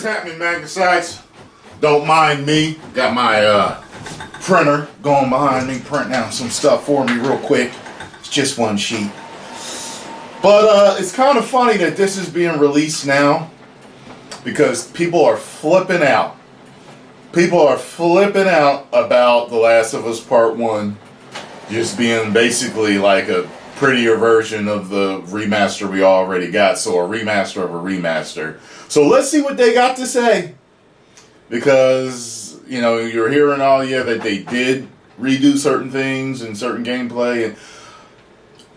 is happening, Magnus? Don't mind me. Got my printer going behind me, printing out some stuff for me real quick. It's just one sheet. But it's kind of funny that this is being released now because people are flipping out. People are flipping out about The Last of Us Part 1 just being basically like a prettier version of the remaster we already got. So a remaster of a remaster. So let's see what they got to say. Because, you know, you're hearing that they did redo certain things and certain gameplay. And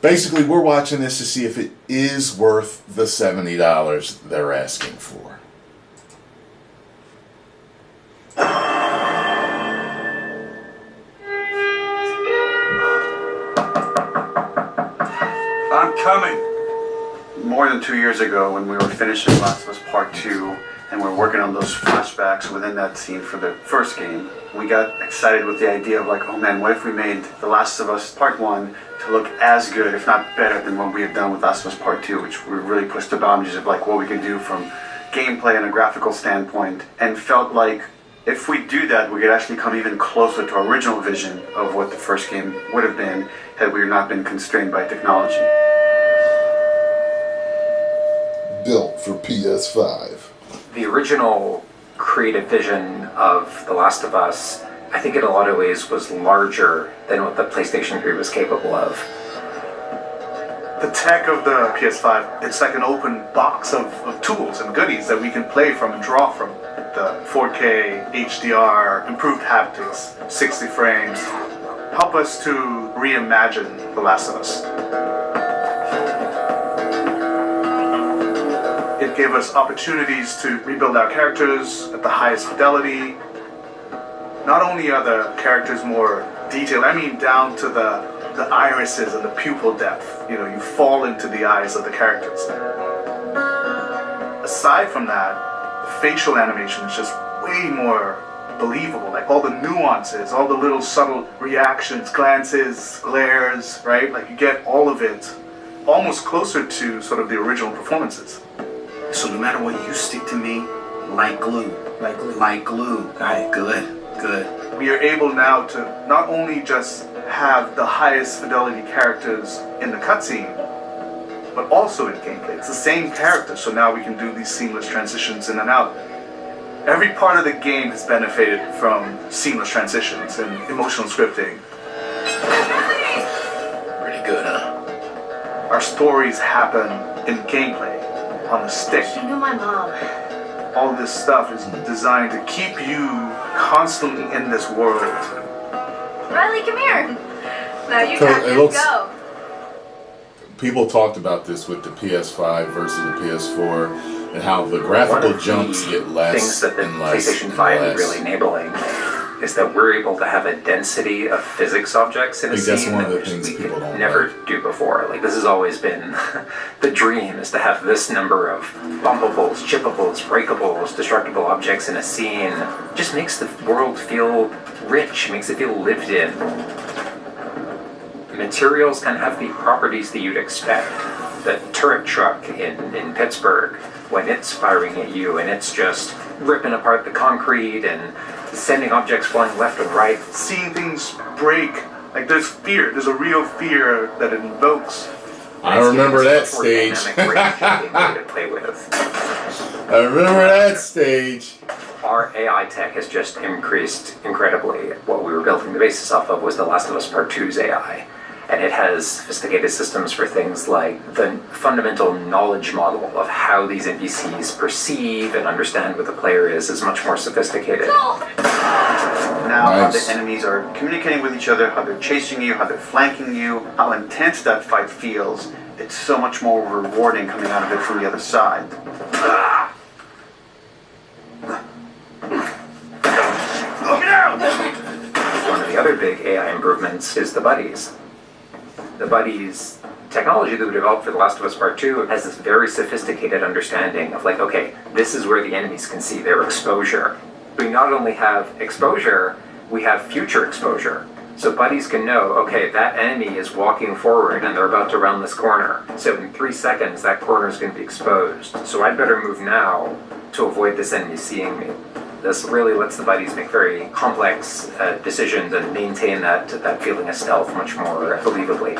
basically, we're watching this to see if it is worth the $70 they're asking for. I'm coming! More than 2 years ago, when we were finishing Last of Us Part 2, and we're working on those flashbacks within that scene for the first game, we got excited with the idea of like, oh man, what if we made The Last of Us Part 1 to look as good, if not better, than what we had done with Last of Us Part 2, which we really pushed the boundaries of like what we could do from gameplay and a graphical standpoint, and felt like if we do that, we could actually come even closer to our original vision of what the first game would have been had we not been constrained by technology. Built for PS5. The original creative vision of The Last of Us, I think in a lot of ways was larger than what the PlayStation 3 was capable of. The tech of the PS5, it's like an open box of tools and goodies that we can play from and draw from. The 4K, HDR, improved haptics, 60 frames, help us to reimagine The Last of Us. It gave us opportunities to rebuild our characters at the highest fidelity. Not only are the characters more detailed, I mean down to the irises and the pupil depth. You know, you fall into the eyes of the characters. Aside from that, facial animation is just way more believable. Like all the nuances, all the little subtle reactions, glances, glares, right? Like you get all of it almost closer to sort of the original performances. So no matter what, you stick to me like glue. Like glue. Like glue. Got it. Good. We are able now to not only just have the highest fidelity characters in the cutscene, but also in gameplay. It's the same character, so now we can do these seamless transitions in and out. Every part of the game has benefited from seamless transitions and emotional scripting. Pretty good, huh? Our stories happen in gameplay, on the stick. You know my mom. All this stuff is designed to keep you constantly in this world. Riley, come here. Now you So got it this. looks- Go. People talked about this with the PS5 versus the PS4 and how the graphical jumps get less things that the and less PlayStation and 5 less. is really enabling is that we're able to have a density of physics objects in I a think that's scene one of the that things we people could don't never like. do before. Like this has always been the dream, is to have this number of bumpables, chippables, breakables, destructible objects in a scene. It just makes the world feel rich, makes it feel lived in. Materials can have the properties that you'd expect. The turret truck in Pittsburgh, when it's firing at you and it's just ripping apart the concrete and sending objects flying left and right. Seeing things break, like there's fear, there's a real fear that it invokes. I remember that stage. To play with. I remember that stage. Our AI tech has just increased incredibly. What we were building the basis off of was The Last of Us Part 2's AI. And it has sophisticated systems for things like the fundamental knowledge model of how these NPCs perceive and understand what the player is much more sophisticated. Now how Nice. the enemies are communicating with each other, how they're chasing you, how they're flanking you, how intense that fight feels. It's so much more rewarding coming out of it from the other side. One of the other big AI improvements is the buddies. The buddies technology that we developed for The Last of Us Part 2 has this very sophisticated understanding of like, okay, this is where the enemies can see their exposure. We not only have exposure, we have future exposure. So buddies can know, okay, that enemy is walking forward and they're about to round this corner. So in 3 seconds, that corner is going to be exposed. So I'd better move now to avoid this enemy seeing me. This really lets the buddies make very complex decisions and maintain that feeling of stealth much more believably.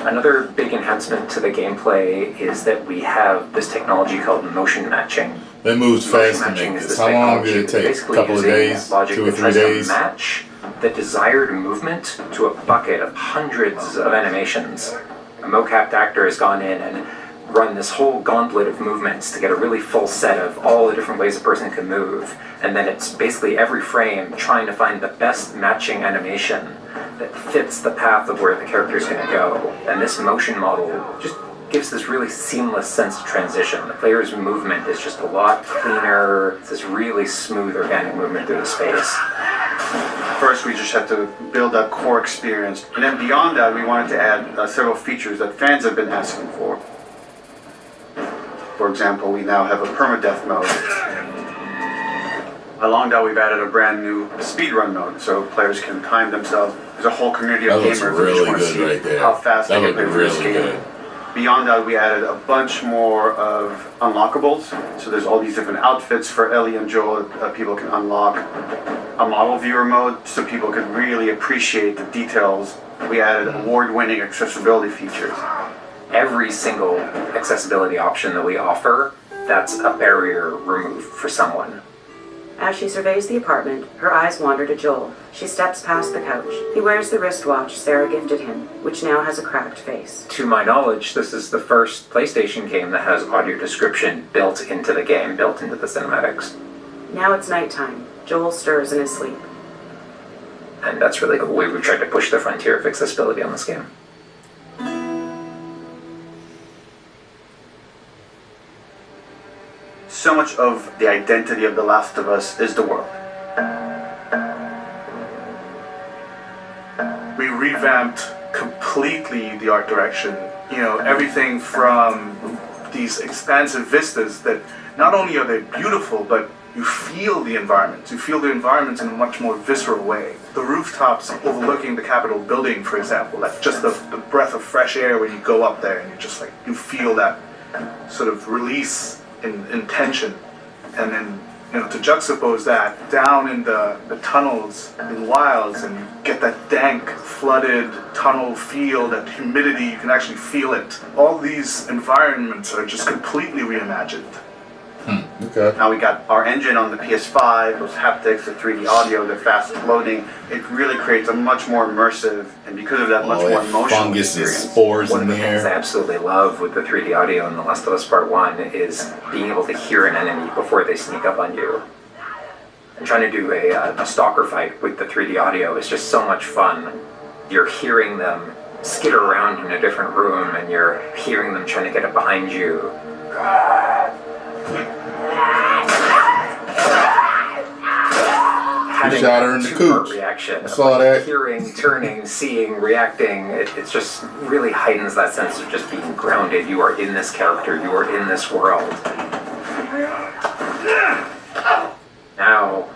Another big enhancement to the gameplay is that we have this technology called motion matching. It moves fast to make this. How long did it take? A couple of days? 2 or 3 days? To match the desired movement to a bucket of hundreds of animations. A mocapped actor has gone in and run this whole gauntlet of movements to get a really full set of all the different ways a person can move. And then it's basically every frame trying to find the best matching animation that fits the path of where the character's going to go. And this motion model just gives this really seamless sense of transition. The player's movement is just a lot cleaner. It's this really smooth, organic movement through the space. First, we just had to build that core experience. And then beyond that, we wanted to add several features that fans have been asking for. For example, we now have a permadeath mode. Along that, we've added a brand new speedrun mode, so players can time themselves. There's a whole community of gamers who just want to see how fast they can play through this game. Beyond that, we added a bunch more of unlockables. So there's all these different outfits for Ellie and Joel that people can unlock. A model viewer mode, so people could really appreciate the details. We added award-winning accessibility features. Every single accessibility option that we offer, that's a barrier removed for someone. As she surveys the apartment, her eyes wander to Joel. She steps past the couch. He wears the wristwatch Sarah gifted him, which now has a cracked face. To my knowledge, this is the first PlayStation game that has audio description built into the game, built into the cinematics. Now it's nighttime. Joel stirs in his sleep. And that's really cool. We've tried to push the frontier of accessibility on this game. So much of the identity of The Last of Us is the world. We revamped completely the art direction. You know, everything from these expansive vistas that not only are they beautiful, but you feel the environments. You feel the environments in a much more visceral way. The rooftops overlooking the Capitol building, for example, like just the breath of fresh air when you go up there and you just like, you feel that sort of release in tension. And then, you know, to juxtapose that down in the tunnels in Wilds, and you get that dank, flooded tunnel feel, that humidity, you can actually feel it. All these environments are just completely reimagined. Okay. Now we got our engine on the PS5, those haptics, the 3D audio, the fast loading. It really creates a much more immersive, and because of that, much more emotional fungus and experience. spores One in of the things I there. absolutely love with the 3D audio in The Last of Us Part 1 is being able to hear an enemy before they sneak up on you. And trying to do a stalker fight with the 3D audio is just so much fun. You're hearing them skitter around in a different room, and you're hearing them trying to get up behind you. You shot her in the two-part cooch. reaction. I saw that. Hearing, turning, seeing, reacting. It just really heightens that sense of just being grounded. You are in this character. You are in this world. Now,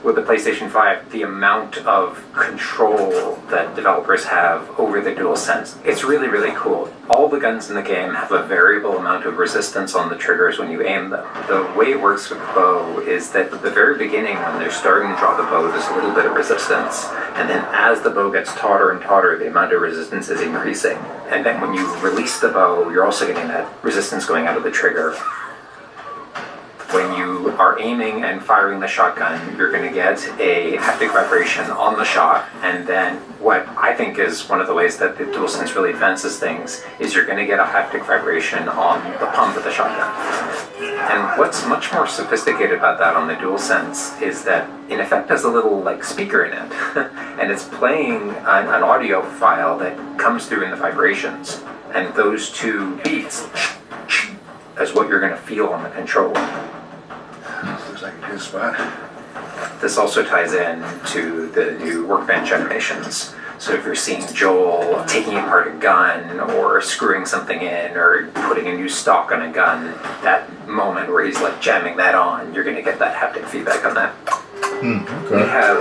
with the PlayStation 5, the amount of control that developers have over the DualSense, it's really, really cool. All the guns in the game have a variable amount of resistance on the triggers when you aim them. The way it works with the bow is that at the very beginning, when they're starting to draw the bow, there's a little bit of resistance. And then as the bow gets tauter and tauter, the amount of resistance is increasing. And then when you release the bow, you're also getting that resistance going out of the trigger. When you are aiming and firing the shotgun, you're going to get a haptic vibration on the shot, and then what I think is one of the ways that the DualSense really advances things is you're going to get a haptic vibration on the pump of the shotgun. And what's much more sophisticated about that on the DualSense is that in effect has a little like speaker in it, and it's playing an audio file that comes through in the vibrations, and those two beats is what you're going to feel on the controller. Looks like a good spot. This also ties in to the new workbench animations. So if you're seeing Joel taking apart a gun or screwing something in or putting a new stock on a gun, that moment where he's like jamming that on, you're going to get that haptic feedback on that. Okay. We have,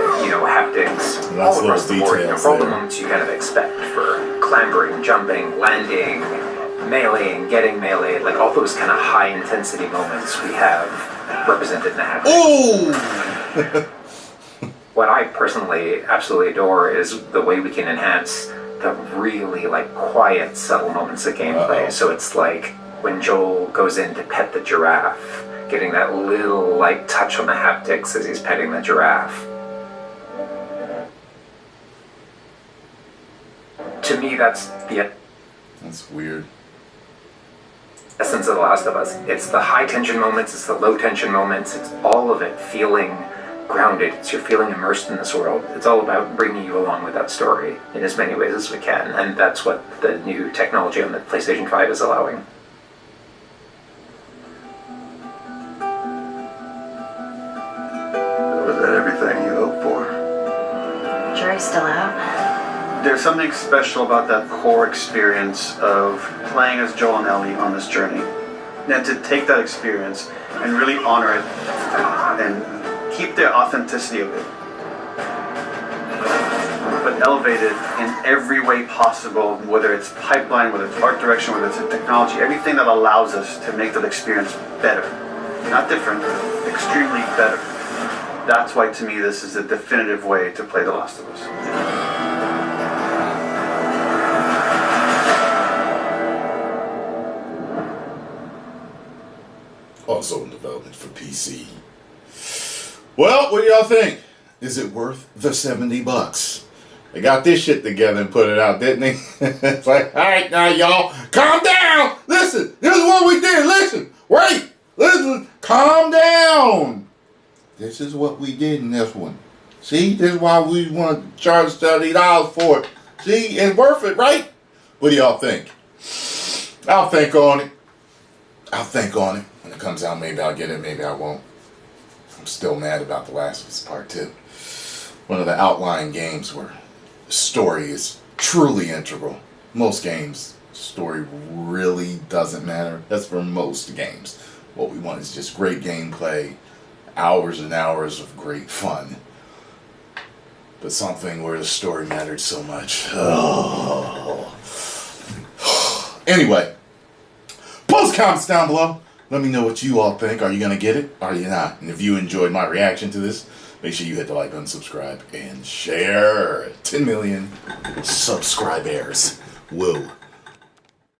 haptics all across the board, for all the moments you kind of expect for clambering, jumping, landing, meleeing, getting meleeed, like all those kind of high intensity moments we have represented in the haptics. Ooh! What I personally absolutely adore is the way we can enhance the really like quiet, subtle moments of gameplay. Uh-oh. So it's like when Joel goes in to pet the giraffe, getting that little like touch on the haptics as he's petting the giraffe. To me, that's the That's weird. essence of The Last of Us. It's the high tension moments, it's the low tension moments, it's all of it feeling grounded. It's you're feeling immersed in this world. It's all about bringing you along with that story in as many ways as we can, and that's what the new technology on the PlayStation 5 is allowing. Was that everything you hoped for? Jury's still out. There's something special about that core experience of playing as Joel and Ellie on this journey. And to take that experience and really honor it and keep the authenticity of it, but elevate it in every way possible, whether it's pipeline, whether it's art direction, whether it's technology, everything that allows us to make that experience better. Not different, extremely better. That's why, to me, this is the definitive way to play The Last of Us. Also in development for PC. Well, what do y'all think? Is it worth the $70? They got this shit together and put it out, didn't they? It's like, all right, now y'all, calm down. Listen, this is what we did. Listen, wait, listen, calm down. This is what we did in this one. See, this is why we want to charge $30 for it. See, it's worth it, right? What do y'all think? I'll think on it. I'll think on it. When it comes out, maybe I'll get it, maybe I won't. I'm still mad about The Last of Us Part 2. One of the outlying games where the story is truly integral. Most games, story really doesn't matter. That's for most games. What we want is just great gameplay, hours and hours of great fun. But something where the story mattered so much. Oh. Anyway, post comments down below. Let me know what you all think. Are you going to get it? Are you not? And if you enjoyed my reaction to this, make sure you hit the like button, subscribe, and share. 10 million subscribers. Whoa.